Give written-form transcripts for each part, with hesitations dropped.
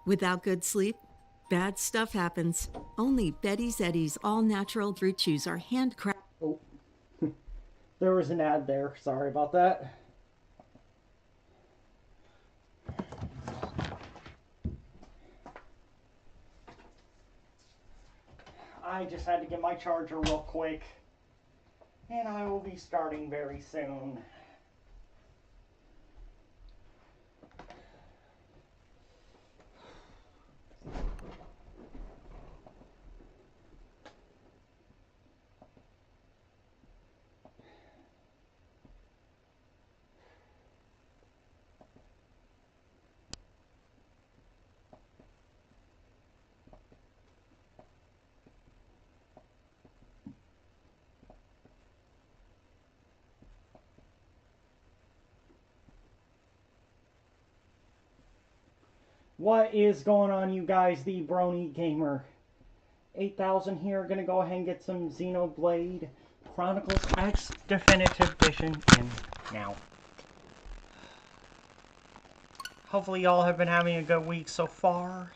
Without good sleep, bad stuff happens. Only Betty's Eddies all-natural fruit chews are handcrafted. Oh, there was an ad there. Sorry about that. I just had to get my charger real quick, and I will be starting very soon. What is going on, you guys? The Brony Gamer 8000 here. Gonna go ahead and get some Xenoblade Chronicles X Definitive Edition in now. Hopefully y'all have been having a good week so far.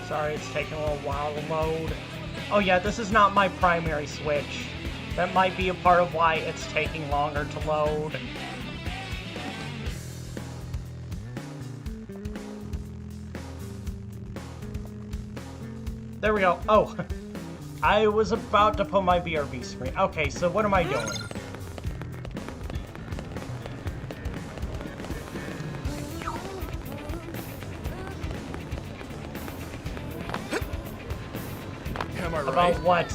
Sorry, it's taking a little while to load. Oh yeah, this is not my primary Switch. That might be a part of why it's taking longer to load. There we go. Oh, I was about to put my BRB screen. Okay, so what am I doing? About what?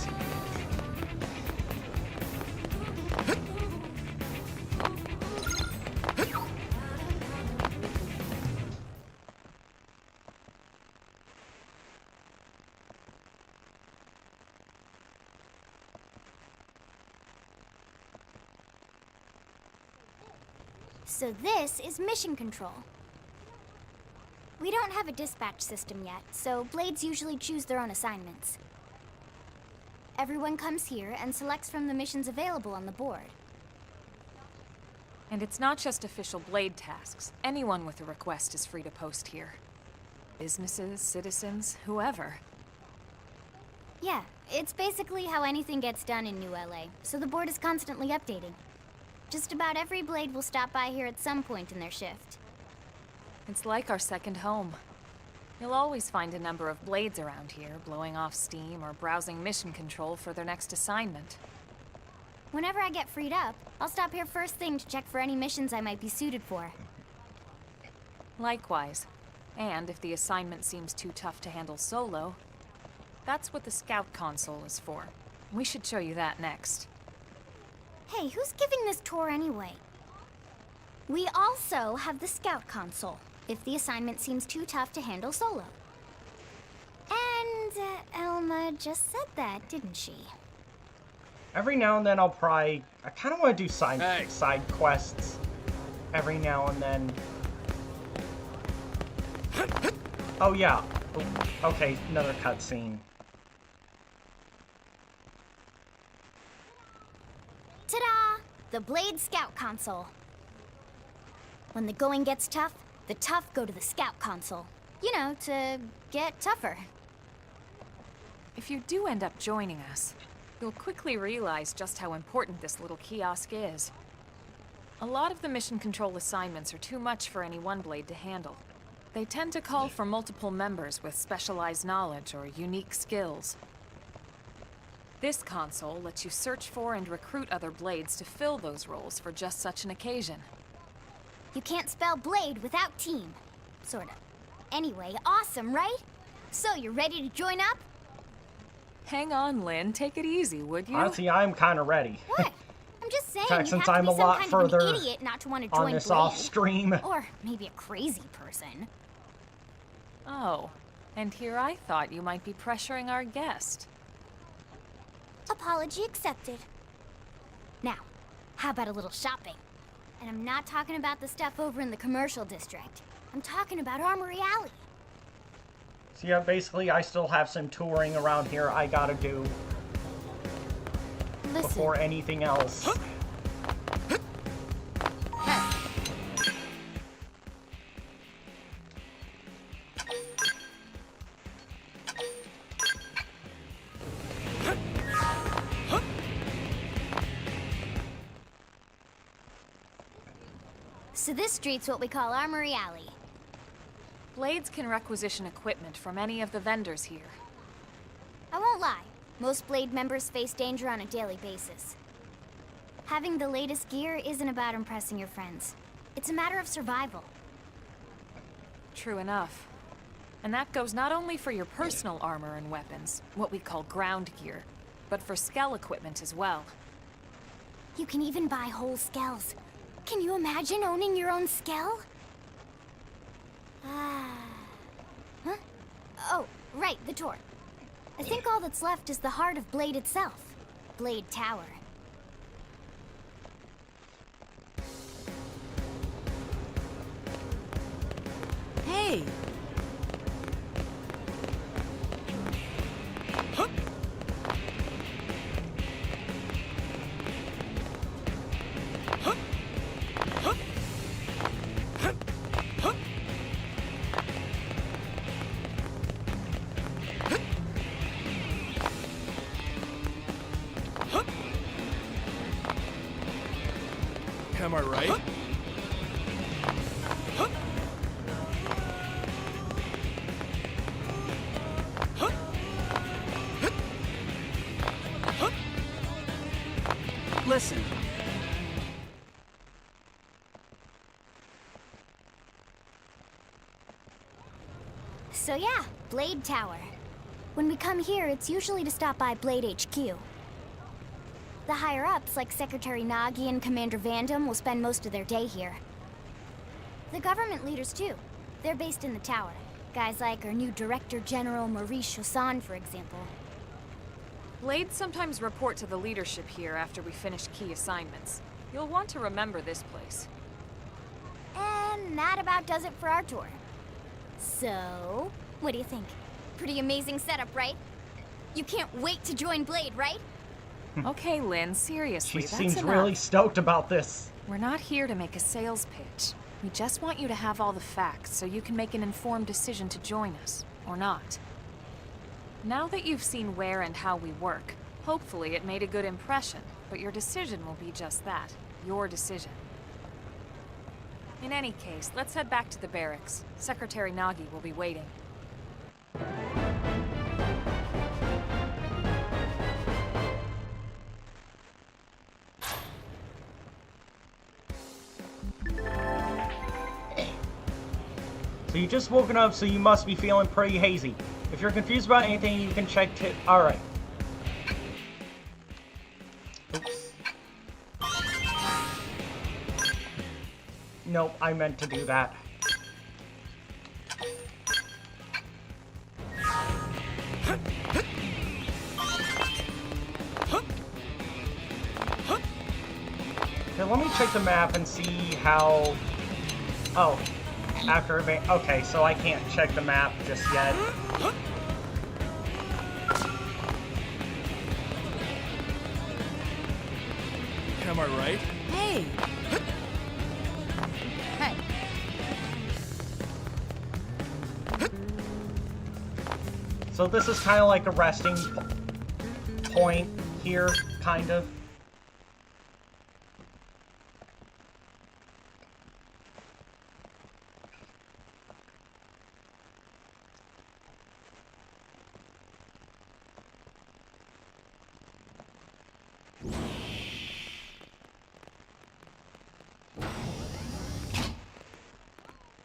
So this is mission control. We don't have a dispatch system yet, so Blades usually choose their own assignments. Everyone comes here and selects from the missions available on the board. And it's not just official Blade tasks. Anyone with a request is free to post here. Businesses, citizens, whoever. Yeah, it's basically how anything gets done in New LA, so the board is constantly updating. Just about every Blade will stop by here at some point in their shift. It's like our second home. You'll always find a number of Blades around here, blowing off steam or browsing mission control for their next assignment. Whenever I get freed up, I'll stop here first thing to check for any missions I might be suited for. Likewise. And if the assignment seems too tough to handle solo, that's what the Scout console is for. We should show you that next. Hey, who's giving this tour anyway? We also have the Scout console, if the assignment seems too tough to handle solo. And Elma just said that, didn't she? Every now and then I kind of want to do side quests. Every now and then. Oh yeah. Okay, another cutscene. Ta-da! The Blade Scout Console. When the going gets tough, the tough go to the Scout Console. You know, to get tougher. If you do end up joining us, you'll quickly realize just how important this little kiosk is. A lot of the mission control assignments are too much for any one blade to handle. They tend to call for multiple members with specialized knowledge or unique skills. This console lets you search for and recruit other blades to fill those roles for just such an occasion. You can't spell blade without team. Sorta. Anyway, awesome, right? So, you're ready to join up? Hang on, Lynn. Take it easy, would you? Honestly, I'm kind of ready. What? I'm just saying, fact, you since have to I'm be a some lot kind further of an idiot not to want to join on this Blade. off stream. Or maybe a crazy person. Oh, and here I thought you might be pressuring our guest. Apology accepted. Now, how about a little shopping? And I'm not talking about the stuff over in the commercial district. I'm talking about Armory Alley. So yeah, basically I still have some touring around here I gotta do Listen. before anything else. So this street's what we call Armory Alley. Blades can requisition equipment from any of the vendors here. I won't lie, most Blade members face danger on a daily basis. Having the latest gear isn't about impressing your friends. It's a matter of survival. True enough. And that goes not only for your personal armor and weapons, what we call ground gear, but for skell equipment as well. You can even buy whole skells. Can you imagine owning your own skell? Huh? Oh, right, the tour. I think all that's left is the heart of Blade itself. Blade Tower. Hey! Am I right? Listen. So yeah, Blade Tower. When we come here, it's usually to stop by Blade HQ. The higher-ups, like Secretary Nagi and Commander Vandam, will spend most of their day here. The government leaders, too. They're based in the tower. Guys like our new Director General Maurice Chassan, for example. Blades sometimes report to the leadership here after we finish key assignments. You'll want to remember this place. And that about does it for our tour. So, what do you think? Pretty amazing setup, right? You can't wait to join Blade, right? Okay, Lynn, seriously, She that's seems enough. really stoked about this. We're not here to make a sales pitch. We just want you to have all the facts so you can make an informed decision to join us, or not. Now that you've seen where and how we work, hopefully it made a good impression, but your decision will be just that, your decision. In any case, let's head back to the barracks. Secretary Nagi will be waiting. So you just woken up, so you must be feeling pretty hazy. If you're confused about anything, you can check Alright. Oops. Nope, I meant to do that. Okay, let me check the map and see how... Oh. After okay, so I can't check the map just yet. Am I right? Hey, Hey, So this is kind of like a resting point here, kind of.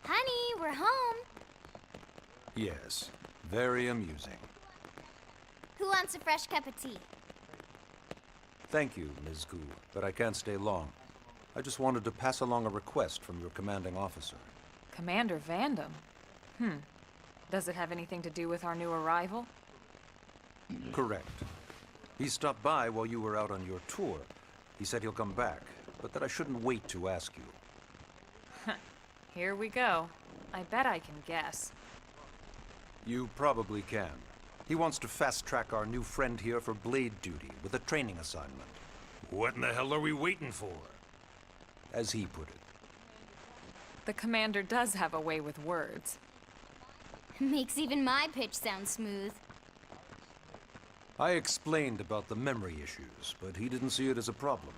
Honey, we're home. Yes, very amusing. Who wants a fresh cup of tea? Thank you, Ms. Gu, but I can't stay long. I just wanted to pass along a request from your commanding officer. Commander Vandam? Does it have anything to do with our new arrival? Correct. He stopped by while you were out on your tour. He said he'll come back, but that I shouldn't wait to ask you. Here we go. I bet I can guess. You probably can. He wants to fast-track our new friend here for blade duty with a training assignment. What in the hell are we waiting for? As he put it. The commander does have a way with words. Makes even my pitch sound smooth. I explained about the memory issues, but he didn't see it as a problem.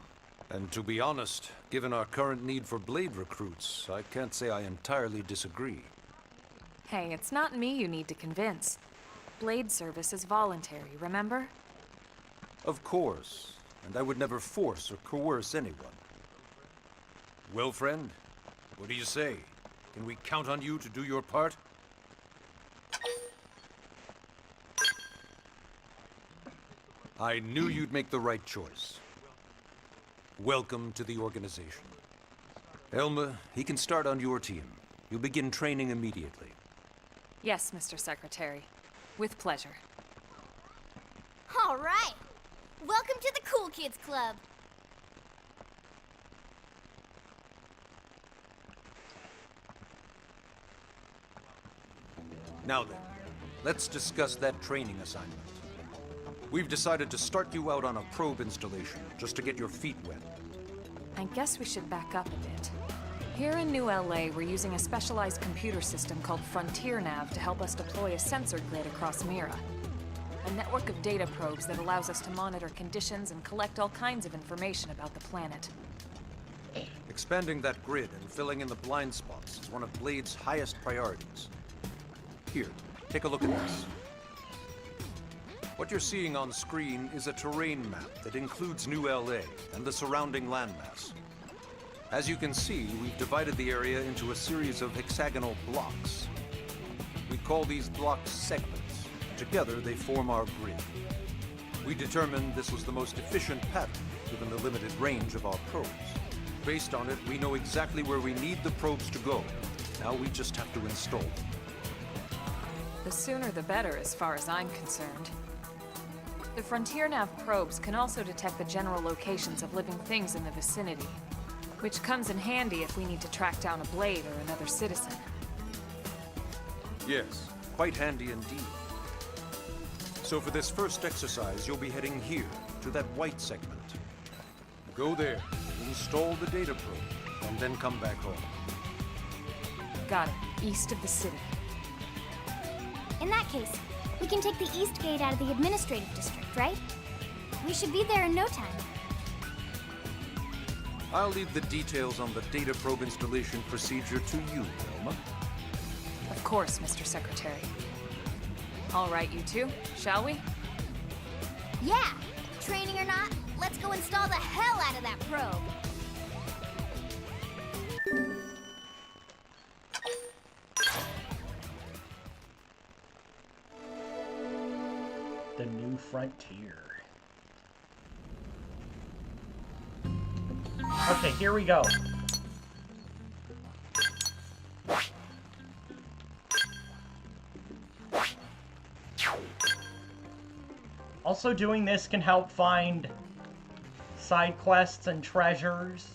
And to be honest, given our current need for blade recruits, I can't say I entirely disagree. Hey, it's not me you need to convince. Blade service is voluntary, remember? Of course, and I would never force or coerce anyone. Well, friend, what do you say? Can we count on you to do your part? I knew you'd make the right choice. Welcome to the organization. Elma, he can start on your team. You'll begin training immediately. Yes, Mr. Secretary. With pleasure. All right. Welcome to the Cool Kids Club. Now then, let's discuss that training assignment. We've decided to start you out on a probe installation, just to get your feet wet. I guess we should back up a bit. Here in New LA, we're using a specialized computer system called Frontier Nav to help us deploy a sensor grid across Mira. A network of data probes that allows us to monitor conditions and collect all kinds of information about the planet. Expanding that grid and filling in the blind spots is one of Blade's highest priorities. Here, take a look at this. What you're seeing on screen is a terrain map that includes New LA and the surrounding landmass. As you can see, we've divided the area into a series of hexagonal blocks. We call these blocks segments. Together, they form our grid. We determined this was the most efficient pattern, given the limited range of our probes. Based on it, we know exactly where we need the probes to go. Now we just have to install them. The sooner the better, as far as I'm concerned. The Frontier Nav probes can also detect the general locations of living things in the vicinity, which comes in handy if we need to track down a blade or another citizen. Yes, quite handy indeed. So for this first exercise, you'll be heading here, to that white segment. Go there, install the data probe, and then come back home. Got it. East of the city. In that case, we can take the east gate out of the administrative district, right? We should be there in no time. I'll leave the details on the data probe installation procedure to you, Elma. Of course, Mr. Secretary. All right, you two, shall we? Yeah! Training or not, let's go install the hell out of that probe! The new frontier. Okay, here we go. Also, doing this can help find side quests and treasures.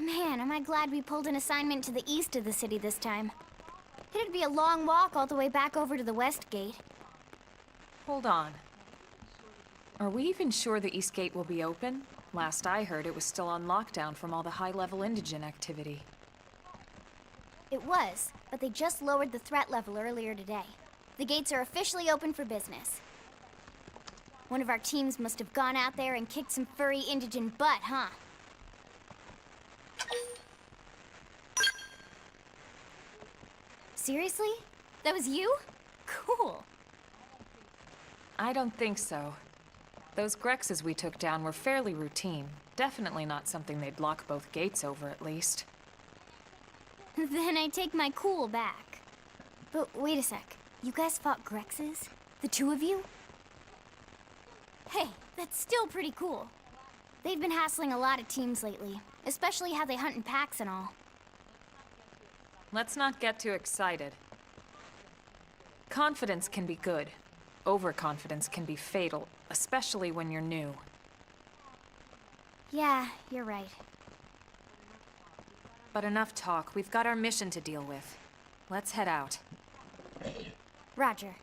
Man, am I glad we pulled an assignment to the east of the city this time. It'd be a long walk all the way back over to the west gate. Hold on. Are we even sure the East Gate will be open? Last I heard, it was still on lockdown from all the high-level indigent activity. It was, but they just lowered the threat level earlier today. The gates are officially open for business. One of our teams must have gone out there and kicked some furry indigent butt, huh? Seriously? That was you? Cool. I don't think so. Those Grexes we took down were fairly routine. Definitely not something they'd lock both gates over, at least. Then I take my cool back. But wait a sec. You guys fought Grexes? The two of you? Hey, that's still pretty cool. They've been hassling a lot of teams lately, especially how they hunt in packs and all. Let's not get too excited. Confidence can be good. Overconfidence can be fatal, especially when you're new. Yeah, you're right. But enough talk. We've got our mission to deal with. Let's head out. Roger.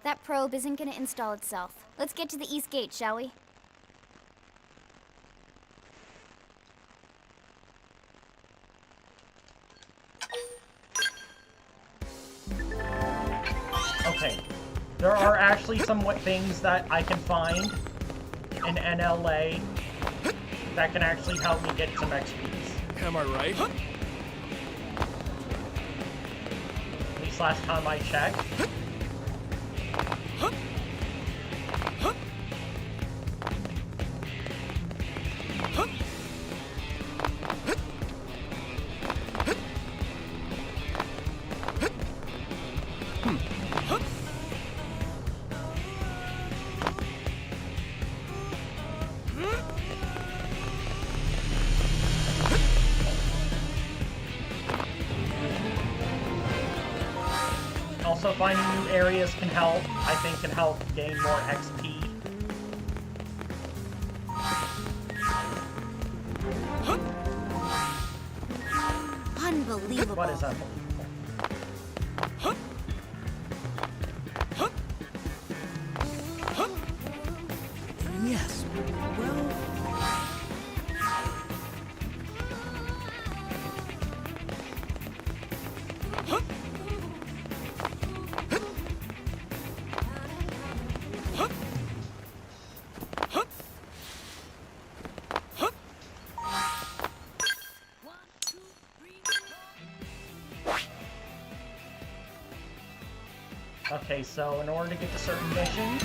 That probe isn't gonna install itself. Let's get to the East Gate, shall we? Okay. There are actually some things that I can find in NLA that can actually help me get some XPs. Am I right? At least last time I checked. Also, finding new areas can help. I think can help gain more XP. Unbelievable. What is unbelievable? Yes. Well, Okay, so in order to get to certain missions,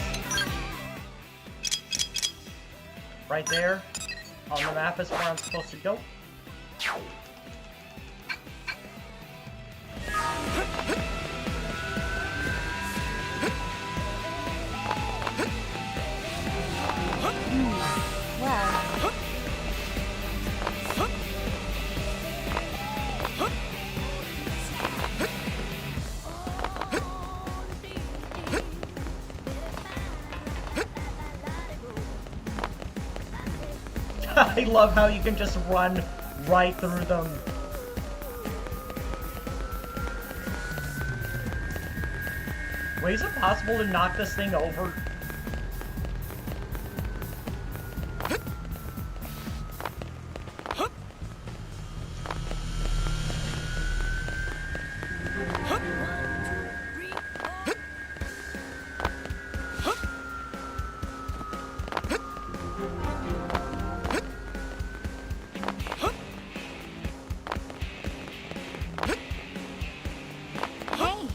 right there on the map is where I'm supposed to go. Well, I love how you can just run right through them. Wait, is it possible to knock this thing over? hey.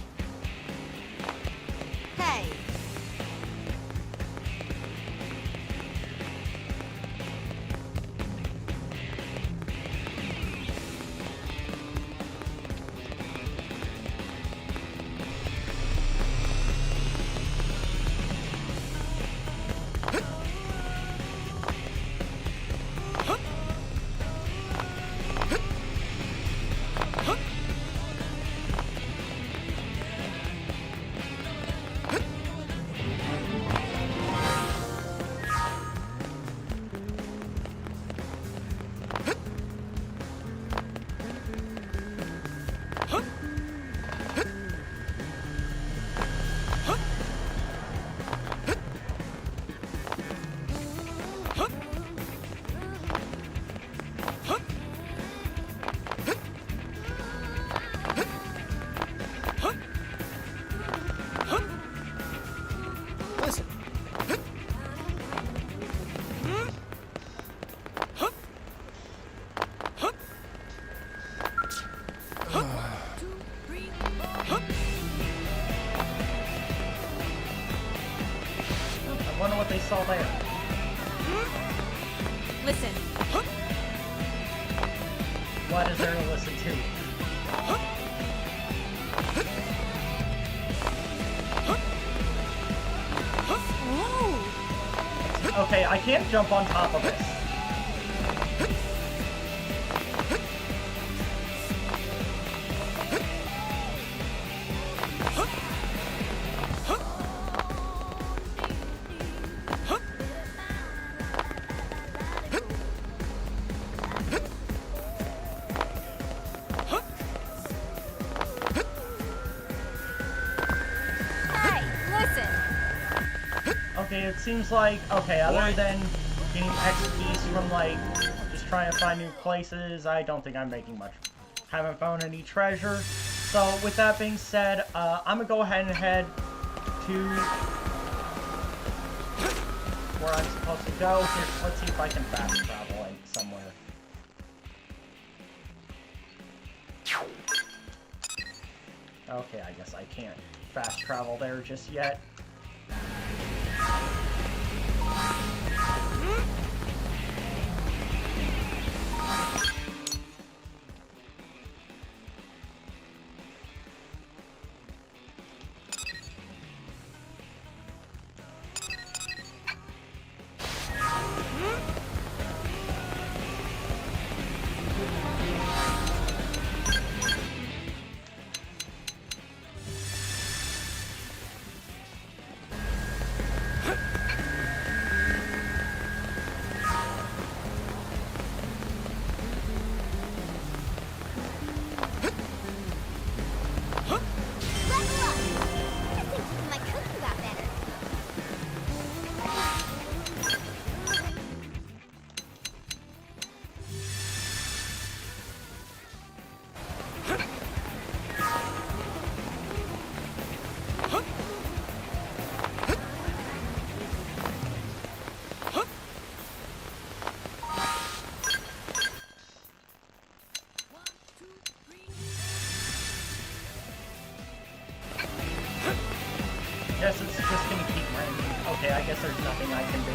Hey. Wonder what they saw there. Listen. What is there to listen to? Whoa! Okay, I can't jump on top of this. Okay, it seems like, okay, other than getting XPs from, like, just trying to find new places, I don't think I'm making much. Haven't found any treasure. So, with that being said, I'm gonna go ahead and head to where I'm supposed to go. Here, let's see if I can fast travel in somewhere. Okay, I guess I can't fast travel there just yet. Guess it's just gonna keep raining. Okay, I guess there's nothing I can do.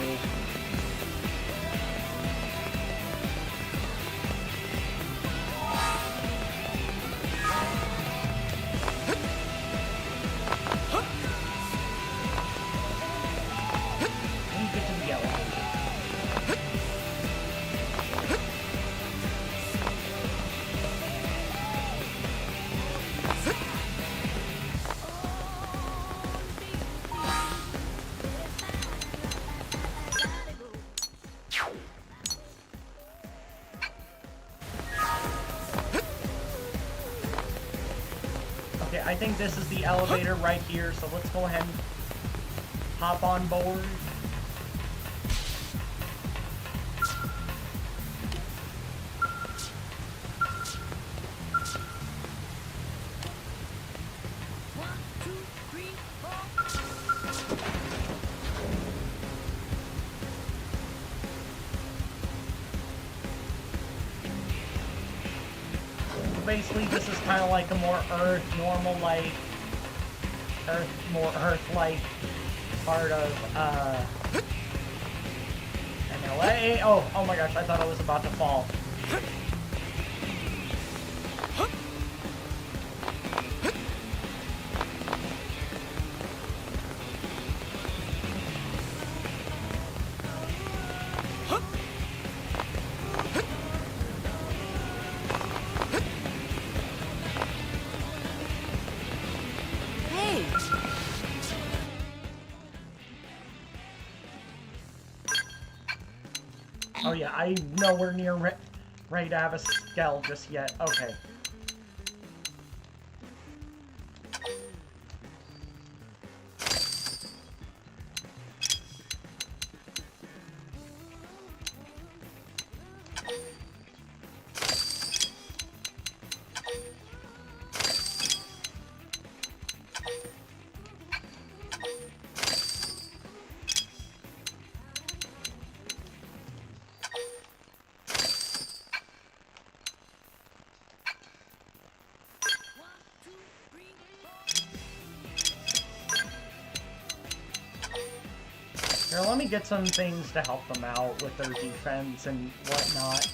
Let me get to the elevator. Okay, I think this is the elevator right here, so let's go ahead and hop on board. Basically, this is kind of like a more normal-like, more Earth-like part of, MLA. Oh my gosh, I thought I was about to fall. Oh yeah, I'm nowhere near ready to have a skell just yet. Okay. Here, let me get some things to help them out with their defense and whatnot.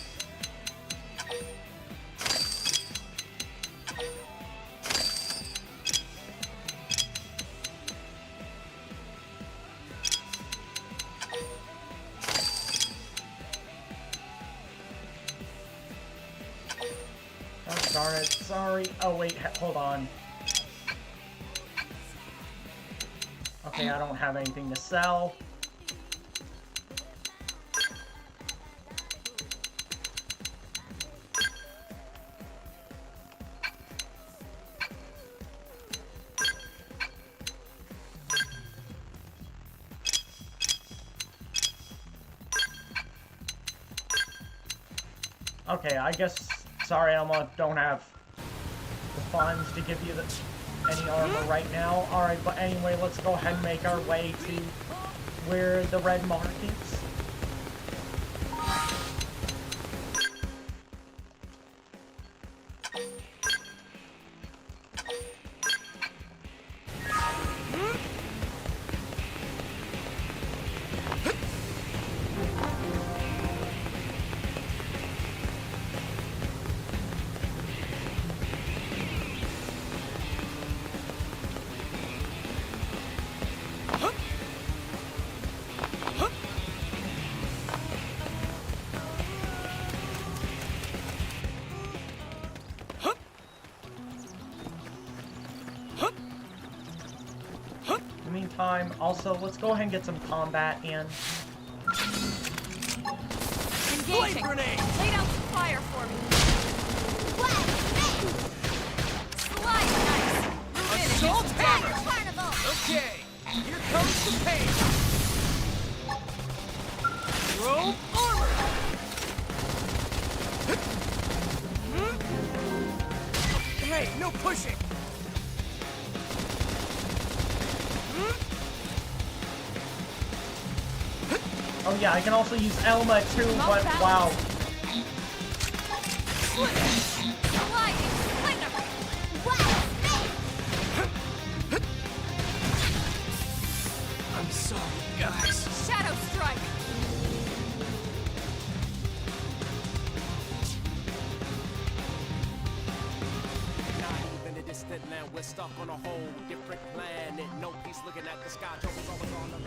Oh, darn it. Sorry. Oh, wait. Hold on. Okay, I don't have anything to sell. Okay, I guess, sorry Elma, don't have the funds to give you any armor right now. Alright, but anyway, let's go ahead and make our way to where the red mark is. In the meantime, also, let's go ahead and get some combat in. Engaging. Lay down some fire for me. Slide nice. Assault hammer! Carnival! Okay, here comes the pain! Roll armor! Hey, no pushing! Oh yeah, I can also use Elma too, but wow. Sliding. Slinger. I'm sorry, guys. Shadow strike. Not even a distant land, we're stuck on a whole different planet. No peace looking at the sky, trouble's always all around.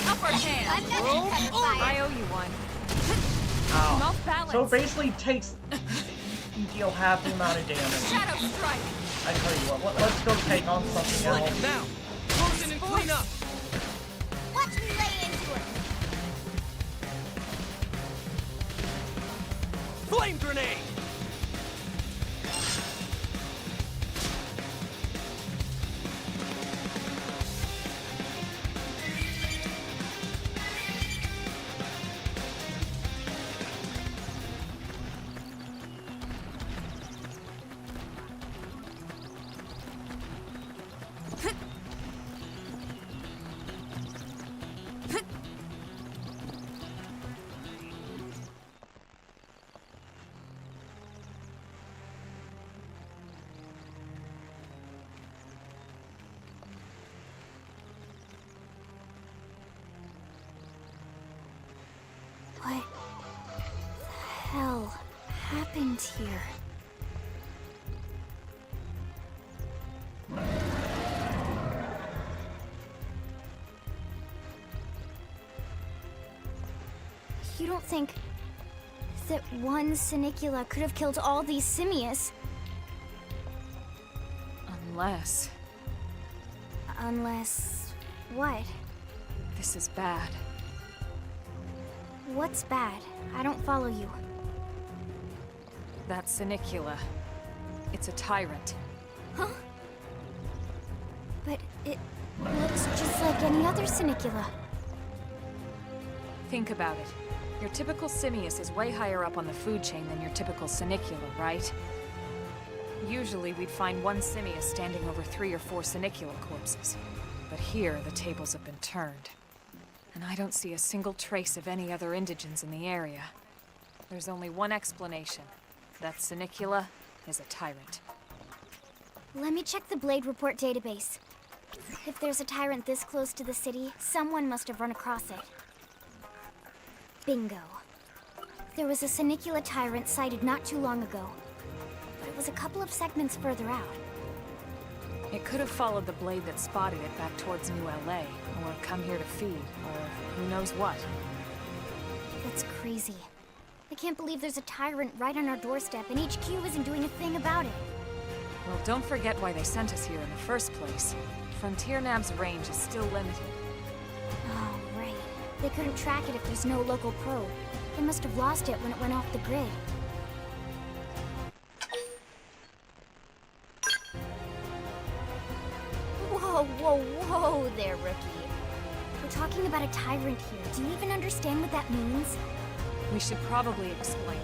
Upper hand. I owe you one. I'm Ow. off balance. So it basically takes... you deal half the amount of damage. Shadow strike. I tell you what, let's go take on something else. Now, close in and clean up! Watch me lay into it! Flame grenade! What the hell happened here? You don't think that one Sinicula could have killed all these simius? Unless... Unless... what? This is bad. What's bad? I don't follow you. That's Senicula. It's a tyrant. Huh? But it looks just like any other Senicula. Think about it. Your typical simius is way higher up on the food chain than your typical Senicula, right? Usually we'd find one simius standing over 3 or 4 Senicula corpses. But here, the tables have been turned. And I don't see a single trace of any other indigents in the area. There's only one explanation. That Senicula is a tyrant. Let me check the Blade Report database. If there's a tyrant this close to the city, someone must have run across it. Bingo. There was a Senicula tyrant sighted not too long ago, but it was a couple of segments further out. It could have followed the blade that spotted it back towards New LA, or come here to feed, or who knows what. That's crazy. I can't believe there's a tyrant right on our doorstep and HQ isn't doing a thing about it. Well, don't forget why they sent us here in the first place. Frontier Nav's range is still limited. Oh, right. They couldn't track it if there's no local probe. They must have lost it when it went off the grid. Whoa there, rookie. We're talking about a tyrant here. Do you even understand what that means? We should probably explain.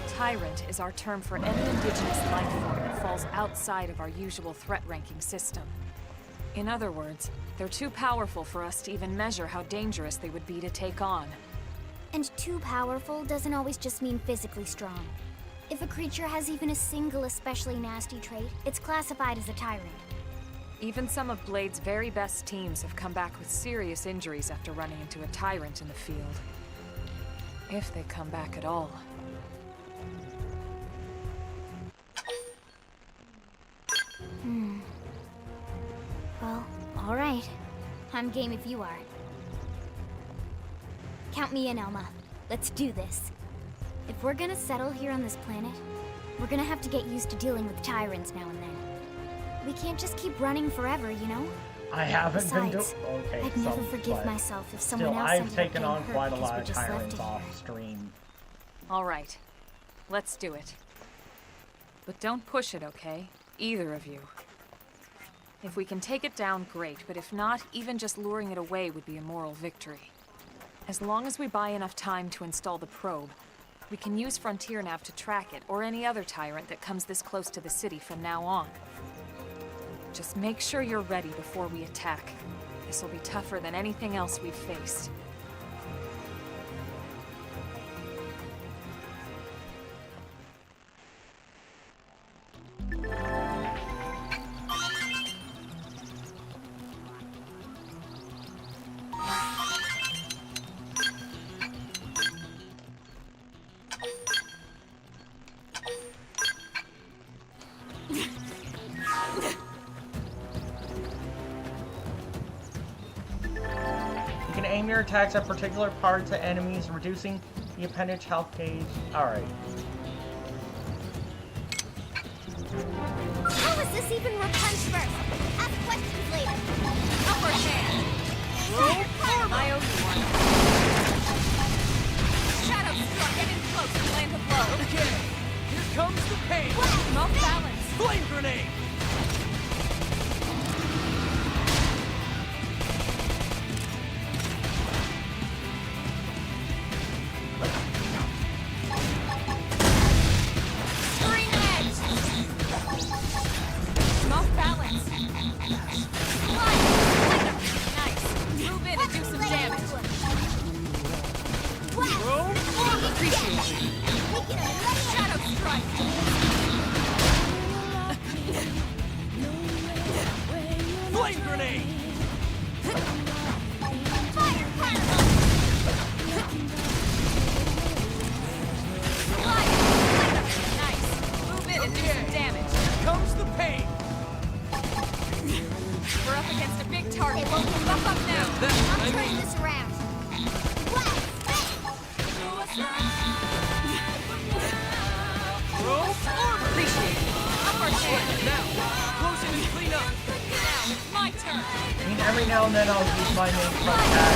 Tyrant is our term for any indigenous life form that falls outside of our usual threat ranking system. In other words, they're too powerful for us to even measure how dangerous they would be to take on. And too powerful doesn't always just mean physically strong. If a creature has even a single especially nasty trait, it's classified as a tyrant. Even some of Blade's very best teams have come back with serious injuries after running into a tyrant in the field. If they come back at all. Well, alright. I'm game if you are. Count me in, Elma. Let's do this. If we're gonna settle here on this planet, we're gonna have to get used to dealing with tyrants now and then. We can't just keep running forever, you know? I haven't been Besides, okay, I'd never forgive myself if someone still, else I've ended up taken getting on hurt quite a because lot we of just left tyrants it off here. stream. All right. Let's do it. But don't push it, okay? Either of you. If we can take it down, great, but if not, even just luring it away would be a moral victory. As long as we buy enough time to install the probe, we can use Frontier Nav to track it, or any other tyrant that comes this close to the city from now on. Just make sure you're ready before we attack. This will be tougher than anything else we've faced. You can aim your attacks at particular parts of enemies, reducing the appendage health gauge. Alright. How is this even punch first? Ask questions later. Upper hand! I owe you one. Shadow struck, get in close and land a blow. Okay, here comes the pain. Off balance. Flame grenade. Screen edge. Off balance. Nice. Move in and do some damage. Appreciate it. Shadow strike. Flame grenade. Fire fireball! Nice. Move in and do some damage. Here comes the pain. We're up against a big target. They won't give Buff up now. I'll turn this around. Rope armor. Appreciate it. Upper hand. Now, close in and clean up. Now, Every now and then I'll use my main front pad,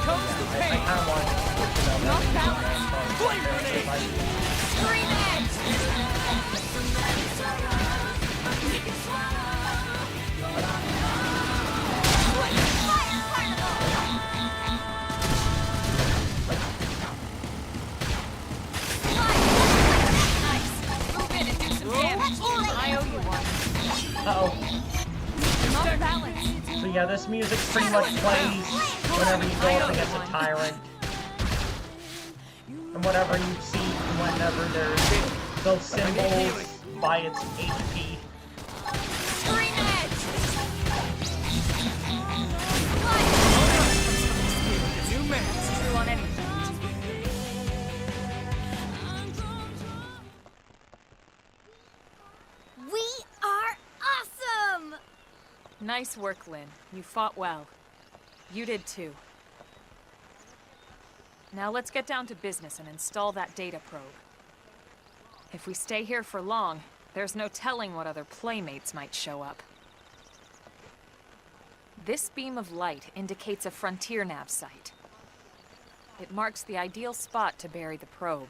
Comes the but I pain! kind of want to switch it up every now and then. Flame grenade! I owe you one. Uh-oh. Not balance. So yeah, this music pretty much plays whenever you go up against a tyrant. And whatever you see whenever there's those symbols by its HP. New man! True on anything. We are awesome! Nice work, Lynn. You fought well. You did too. Now let's get down to business and install that data probe. If we stay here for long, there's no telling what other playmates might show up. This beam of light indicates a frontier nav site. It marks the ideal spot to bury the probe.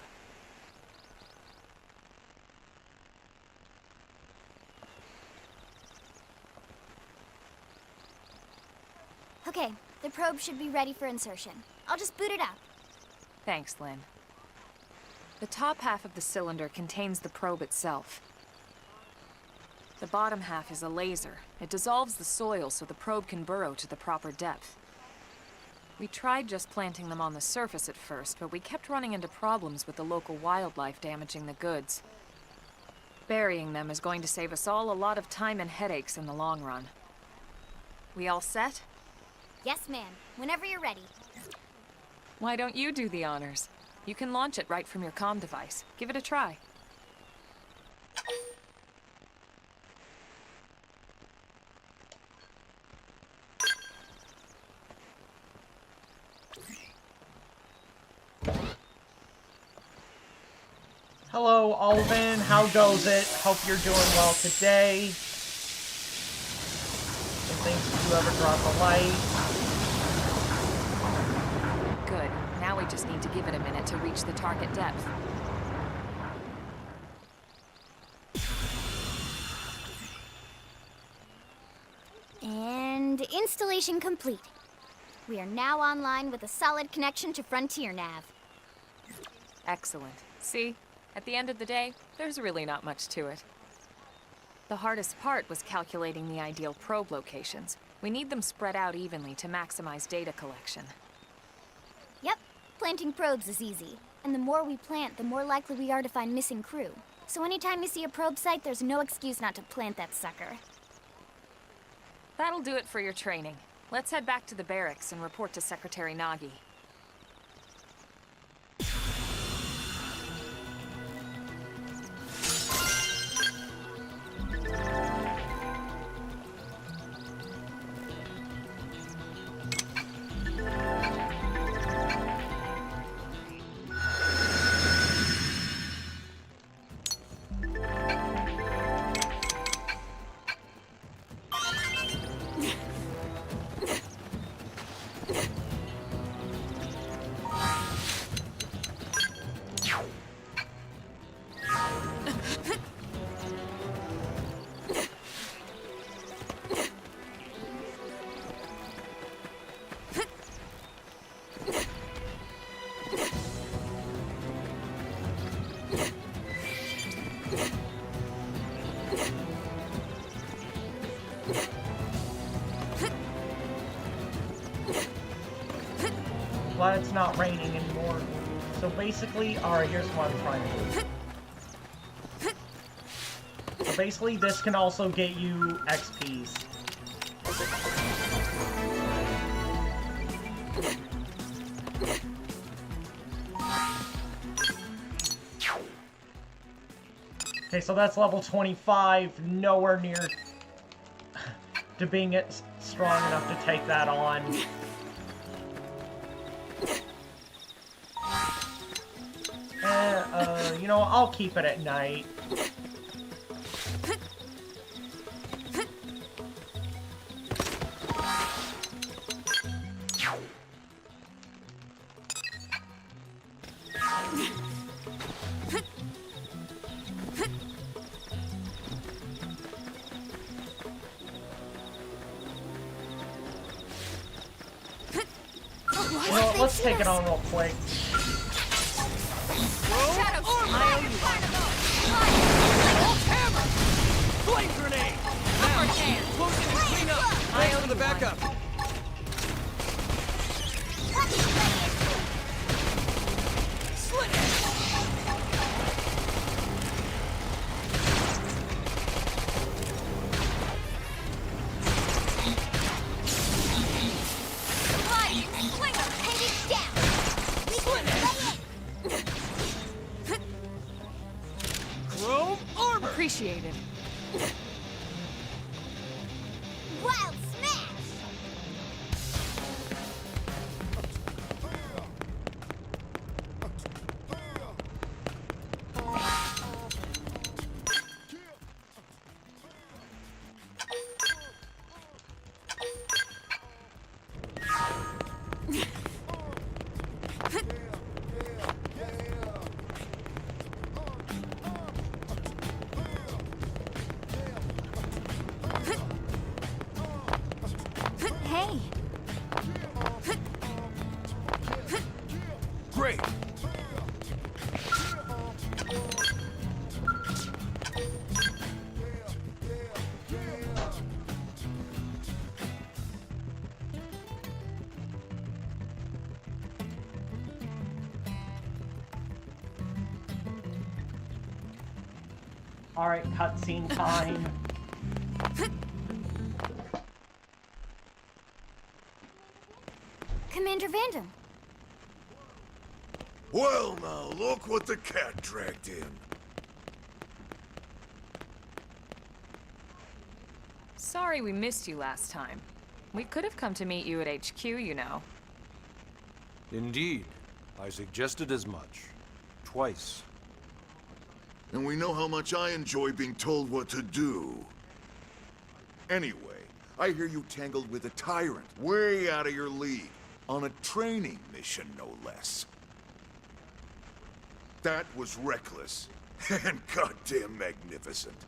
Okay, the probe should be ready for insertion. I'll just boot it up. Thanks, Lynn. The top half of the cylinder contains the probe itself. The bottom half is a laser. It dissolves the soil so the probe can burrow to the proper depth. We tried just planting them on the surface at first, but we kept running into problems with the local wildlife damaging the goods. Burying them is going to save us all a lot of time and headaches in the long run. We all set? Yes, ma'am. Whenever you're ready. Why don't you do the honors? You can launch it right from your comm device. Give it a try. Hello, Alvin. How goes it? Hope you're doing well today. And thanks to whoever dropped the light. Good. Now we just need to give it a minute to reach the target depth. And installation complete. We are now online with a solid connection to Frontier Nav. Excellent. See? At the end of the day, there's really not much to it. The hardest part was calculating the ideal probe locations. We need them spread out evenly to maximize data collection. Yep, planting probes is easy. And the more we plant, the more likely we are to find missing crew. So anytime you see a probe site, there's no excuse not to plant that sucker. That'll do it for your training. Let's head back to the barracks and report to Secretary Nagi. Glad it's not raining anymore. So basically, alright, here's what I'm trying to do. So basically, this can also get you XPs. Okay, so that's level 25, nowhere near to being it strong enough to take that on. You know, I'll keep it at night. let's take it on real quick. Flame grenade! Now, close in and clean up! Thanks for the backup! Slit it! Chrome armor! Appreciated. Wild smash! Hey, Great! Alright, cutscene time. Commander Vandam. Well, now, look what the cat dragged in. Sorry we missed you last time. We could have come to meet you at HQ, you know. Indeed. I suggested as much. Twice. And we know how much I enjoy being told what to do. Anyway, I hear you tangled with a tyrant, way out of your league, on a training mission, no less. That was reckless, and goddamn magnificent.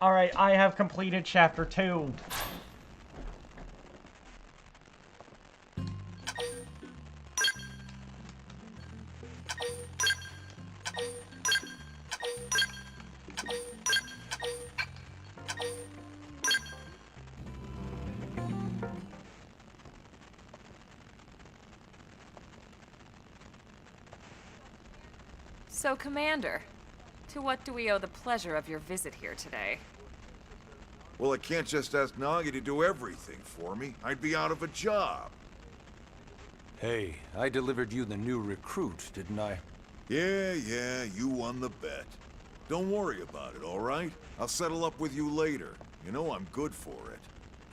Alright, I have completed chapter 2. So, Commander, to what do we owe the pleasure of your visit here today? Well, I can't just ask Nagi to do everything for me. I'd be out of a job. Hey, I delivered you the new recruit, didn't I? Yeah, you won the bet. Don't worry about it, all right? I'll settle up with you later. You know I'm good for it.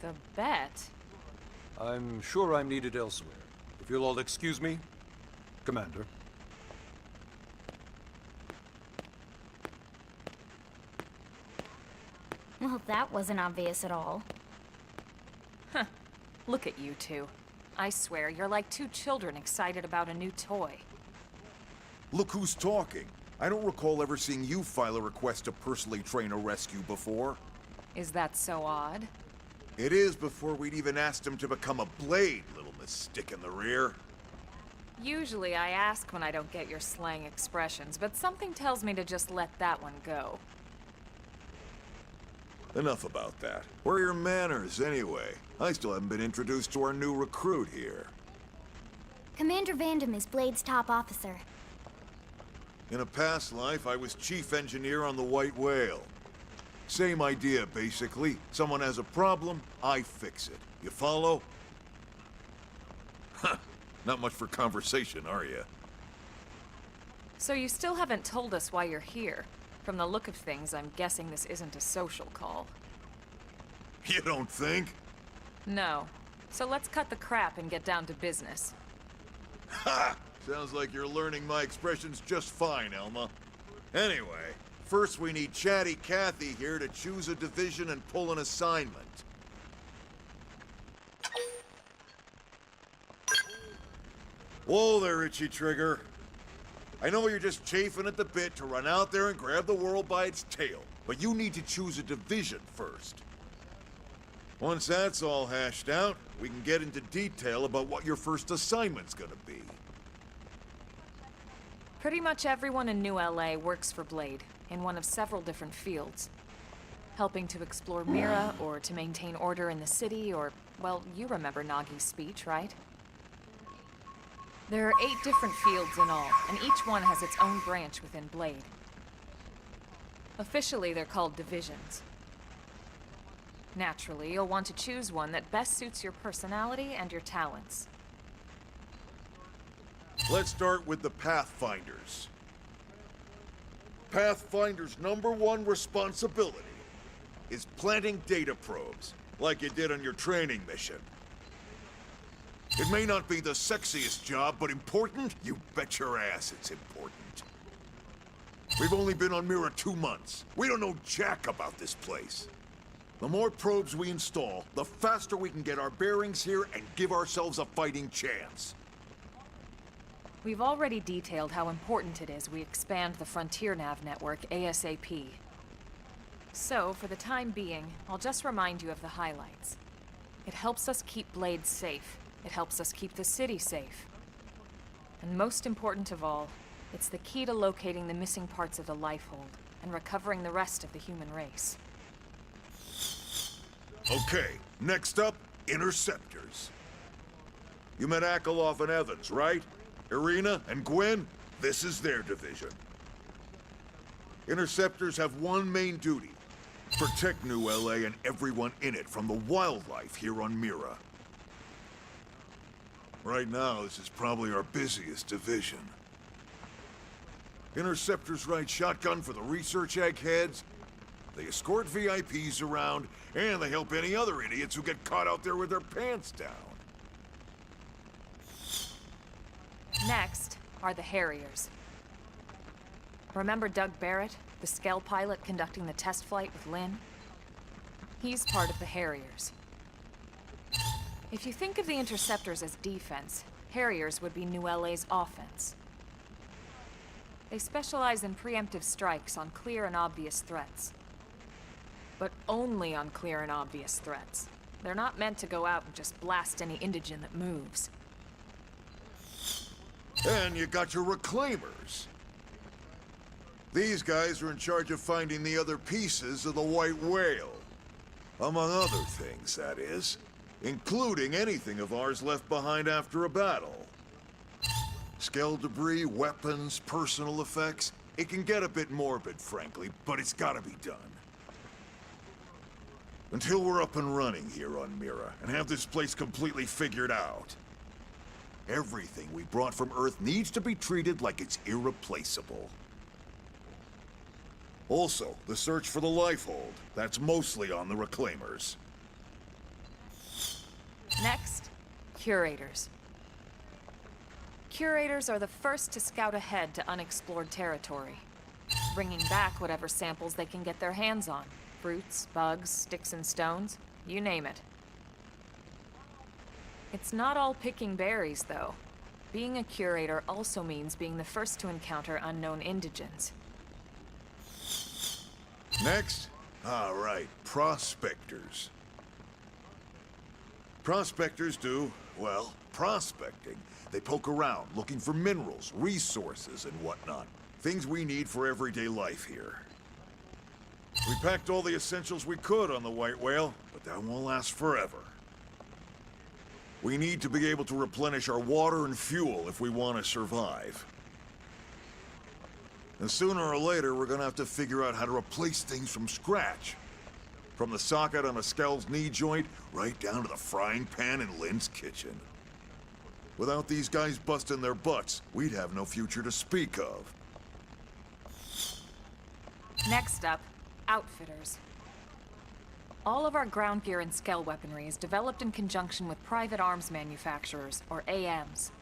The bet? I'm sure I'm needed elsewhere. If you'll all excuse me, Commander. Well, that wasn't obvious at all. Look at you two. I swear, you're like two children excited about a new toy. Look who's talking. I don't recall ever seeing you file a request to personally train a rescue before. Is that so odd? It is before we'd even asked him to become a blade, little Miss Stick in the Rear. Usually I ask when I don't get your slang expressions, but something tells me to just let that one go. Enough about that. Where are your manners, anyway? I still haven't been introduced to our new recruit here. Commander Vandam is Blade's top officer. In a past life, I was chief engineer on the White Whale. Same idea, basically. Someone has a problem, I fix it. You follow? Huh. Not much for conversation, are you? So you still haven't told us why you're here. From the look of things, I'm guessing this isn't a social call. You don't think? No. So let's cut the crap and get down to business. Ha! Sounds like you're learning my expressions just fine, Elma. Anyway, first we need Chatty Cathy here to choose a division and pull an assignment. Whoa there, Itchy Trigger. I know you're just chafing at the bit to run out there and grab the world by its tail, but you need to choose a division first. Once that's all hashed out, we can get into detail about what your first assignment's gonna be. Pretty much everyone in New LA works for Blade, in one of several different fields. Helping to explore Mira, or to maintain order in the city, or, well, you remember Nagi's speech, right? There are 8 different fields in all, and each one has its own branch within Blade. Officially, they're called divisions. Naturally, you'll want to choose one that best suits your personality and your talents. Let's start with the Pathfinders. Pathfinder's #1 responsibility is planting data probes, like you did on your training mission. It may not be the sexiest job, but important? You bet your ass it's important. We've only been on Mira 2 months. We don't know jack about this place. The more probes we install, the faster we can get our bearings here and give ourselves a fighting chance. We've already detailed how important it is we expand the Frontier Nav network ASAP. So, for the time being, I'll just remind you of the highlights. It helps us keep Blade safe. It helps us keep the city safe. And most important of all, it's the key to locating the missing parts of the Lifehold and recovering the rest of the human race. Okay, next up, Interceptors. You met Akalov and Evans, right? Irina and Gwen? This is their division. Interceptors have one main duty. Protect New LA and everyone in it from the wildlife here on Mira. Right now, this is probably our busiest division. Interceptors ride shotgun for the research eggheads. They escort VIPs around, and they help any other idiots who get caught out there with their pants down. Next are the Harriers. Remember Doug Barrett, the Skell pilot conducting the test flight with Lynn? He's part of the Harriers. If you think of the Interceptors as defense, Harriers would be New LA's offense. They specialize in preemptive strikes on clear and obvious threats. But only on clear and obvious threats. They're not meant to go out and just blast any indigene that moves. And you got your Reclaimers. These guys are in charge of finding the other pieces of the White Whale. Among other things, that is. Including anything of ours left behind after a battle. Skell debris, weapons, personal effects. It can get a bit morbid, frankly, but it's gotta be done. Until we're up and running here on Mira, and have this place completely figured out. Everything we brought from Earth needs to be treated like it's irreplaceable. Also, the search for the Lifehold. That's mostly on the Reclaimers. Next, Curators. Curators are the first to scout ahead to unexplored territory, bringing back whatever samples they can get their hands on. Fruits, bugs, sticks and stones, you name it. It's not all picking berries, though. Being a curator also means being the first to encounter unknown indigens. Next? All right, prospectors. Prospectors do, well, prospecting. They poke around, looking for minerals, resources, and whatnot. Things we need for everyday life here. We packed all the essentials we could on the White Whale, but that won't last forever. We need to be able to replenish our water and fuel if we want to survive. And sooner or later, we're gonna have to figure out how to replace things from scratch. From the socket on a Skell's knee joint, right down to the frying pan in Lynn's kitchen. Without these guys busting their butts, we'd have no future to speak of. Next up, outfitters. All of our ground gear and Skell weaponry is developed in conjunction with private arms manufacturers, or AMs.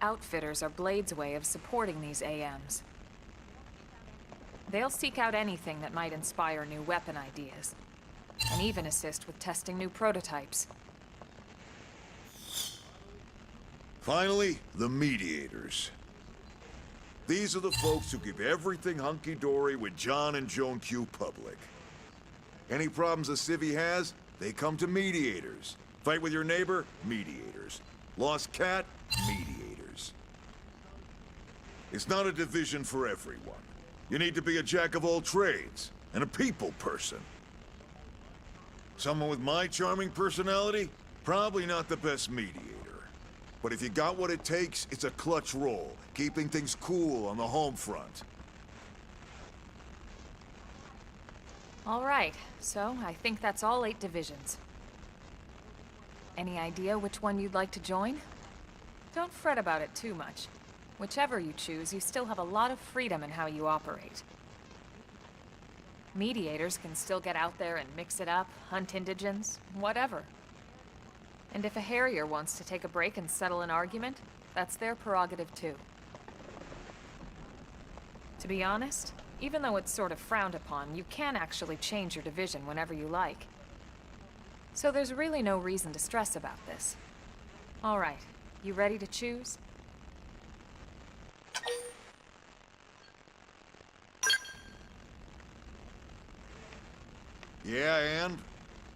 Outfitters are Blade's way of supporting these AMs. They'll seek out anything that might inspire new weapon ideas, and even assist with testing new prototypes. Finally, the mediators. These are the folks who keep everything hunky-dory with John and Joan Q public. Any problems a civvy has, they come to mediators. Fight with your neighbor? Mediators. Lost cat? Mediators. It's not a division for everyone. You need to be a jack of all trades, and a people person. Someone with my charming personality? Probably not the best mediator. But if you got what it takes, it's a clutch role, keeping things cool on the home front. All right, so I think that's all 8 divisions. Any idea which one you'd like to join? Don't fret about it too much. Whichever you choose, you still have a lot of freedom in how you operate. Mediators can still get out there and mix it up, hunt indigents, whatever. And if a Harrier wants to take a break and settle an argument, that's their prerogative too. To be honest, even though it's sort of frowned upon, you can actually change your division whenever you like. So there's really no reason to stress about this. All right, you ready to choose? Yeah, and?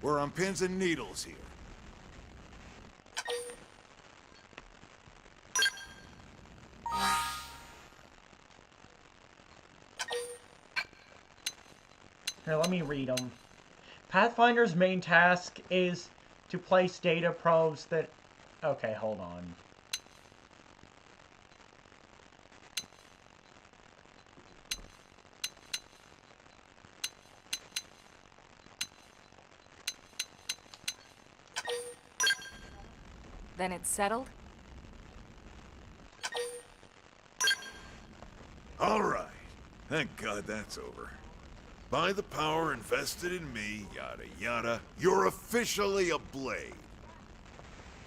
We're on pins and needles here. Here, let me read them. Pathfinder's main task is to place data probes that... Okay, hold on. Then it's settled? All right. Thank God that's over. By the power invested in me, yada yada, you're officially a Blade.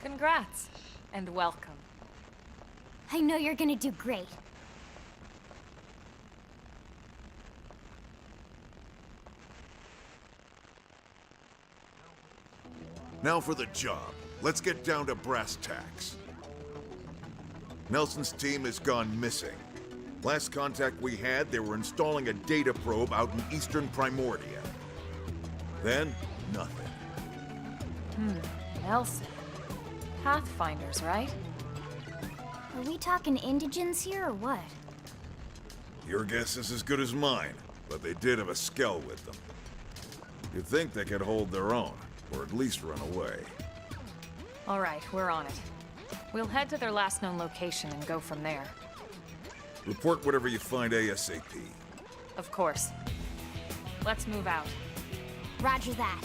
Congrats, and welcome. I know you're gonna do great. Now for the job. Let's get down to brass tacks. Nelson's team has gone missing. Last contact we had, they were installing a data probe out in eastern Primordia. Then, nothing. Nelson. Pathfinders, right? Are we talking indigents here or what? Your guess is as good as mine, but they did have a Skell with them. You'd think they could hold their own, or at least run away. All right, we're on it. We'll head to their last known location and go from there. Report whatever you find ASAP. Of course. Let's move out. Roger that.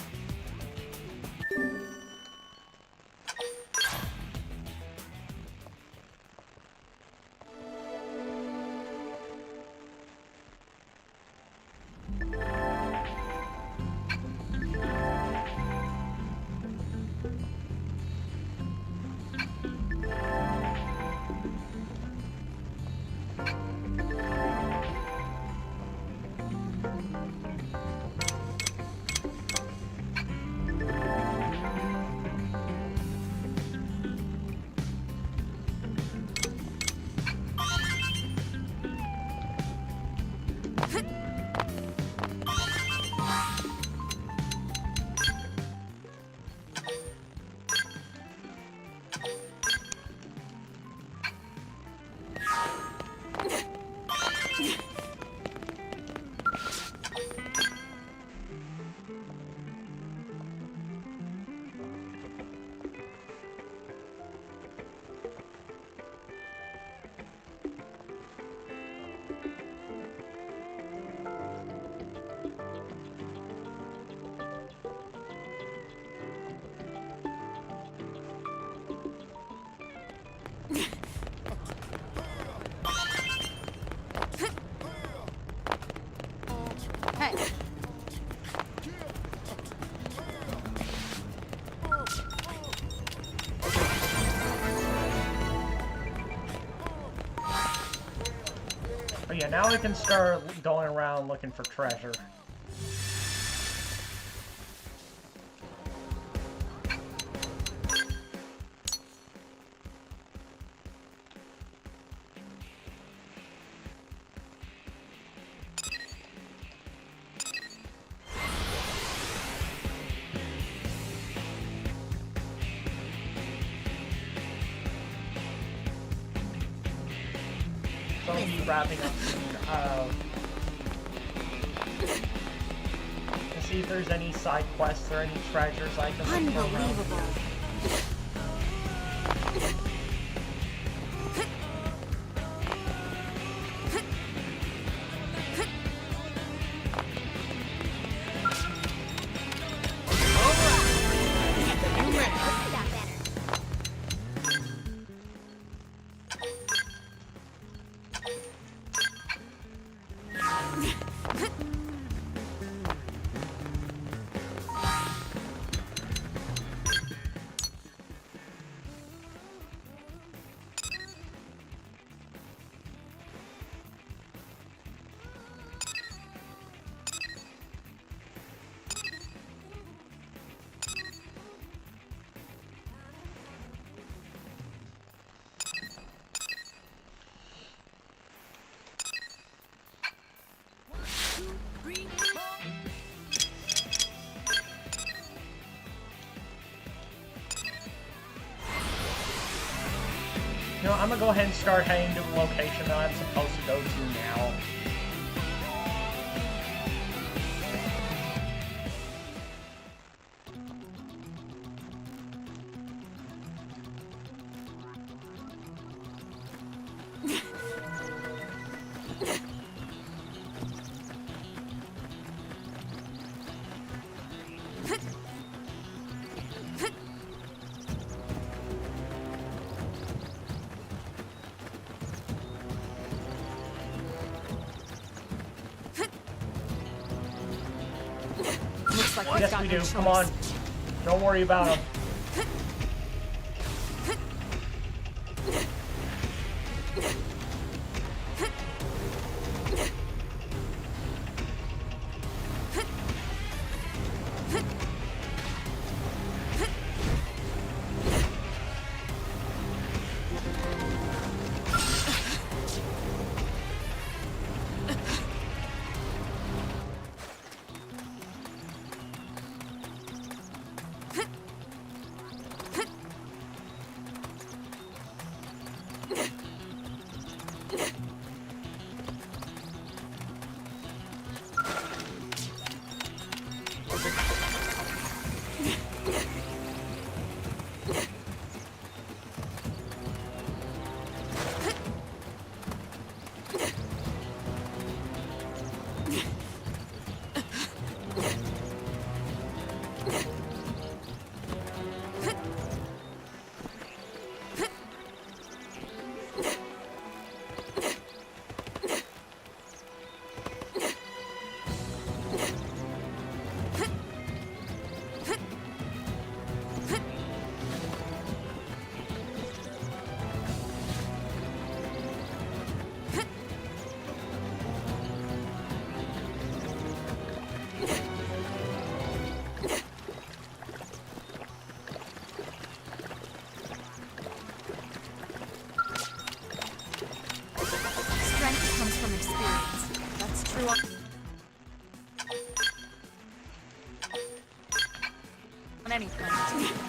now we can start going around looking for treasure. So I'll be wrapping up soon. To see if there's any side quests or any treasures I can look for around. Unbelievable. You know, I'm gonna go ahead and start heading to the location that I'm supposed to go to now. Looks like Yes, we do. Come on. Don't worry about him. Strength comes from experience. That's true on any planet.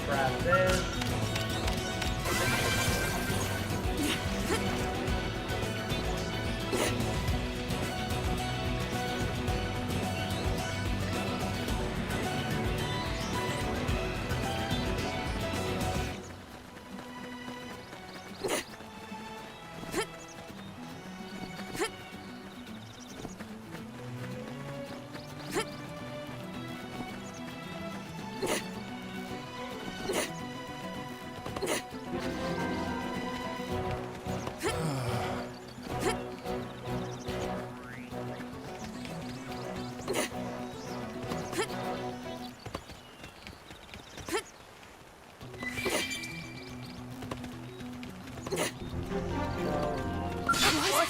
Grab this.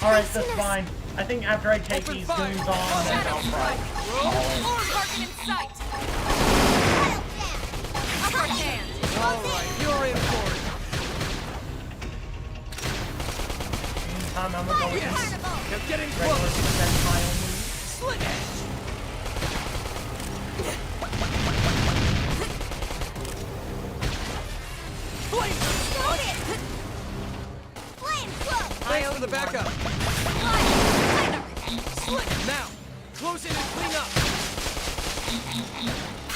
Alright, that's fine. I think after I take these goons on, then I'll try. Target in sight! Upper hand! Alright, you're in for it. Meantime, I'm gonna go with this They're getting regular close. projectile move. Slit edge. Flame! Thanks for the backup. Slit! Now, close in and clean up.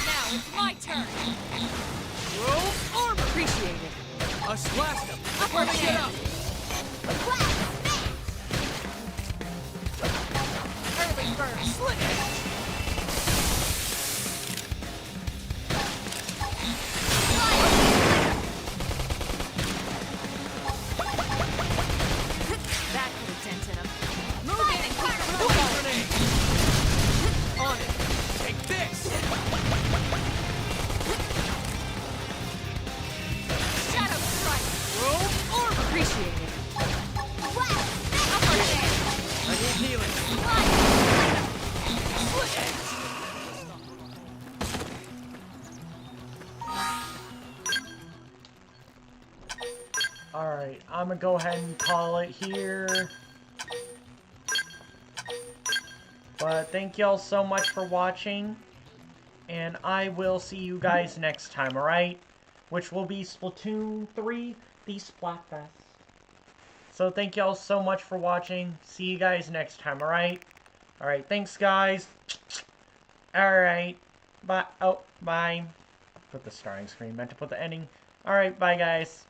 Now it's my turn! Roll armor. Appreciated. Us blast them. Where they get up. Early bird. Slit edge. That put a dent in him. Move in and keep the grenade. On it. Take this. Shadow strike. Roll armor. Appreciated. Upper hand. I need healing. Slit edge. Alright, I'm gonna go ahead and call it here. But thank y'all so much for watching. And I will see you guys next time, alright? Which will be Splatoon 3, the Splatfest. So thank y'all so much for watching. See you guys next time, alright? Alright, thanks guys. Alright. Bye. Oh, bye. Put the starting screen. Meant to put the ending. Alright, bye guys.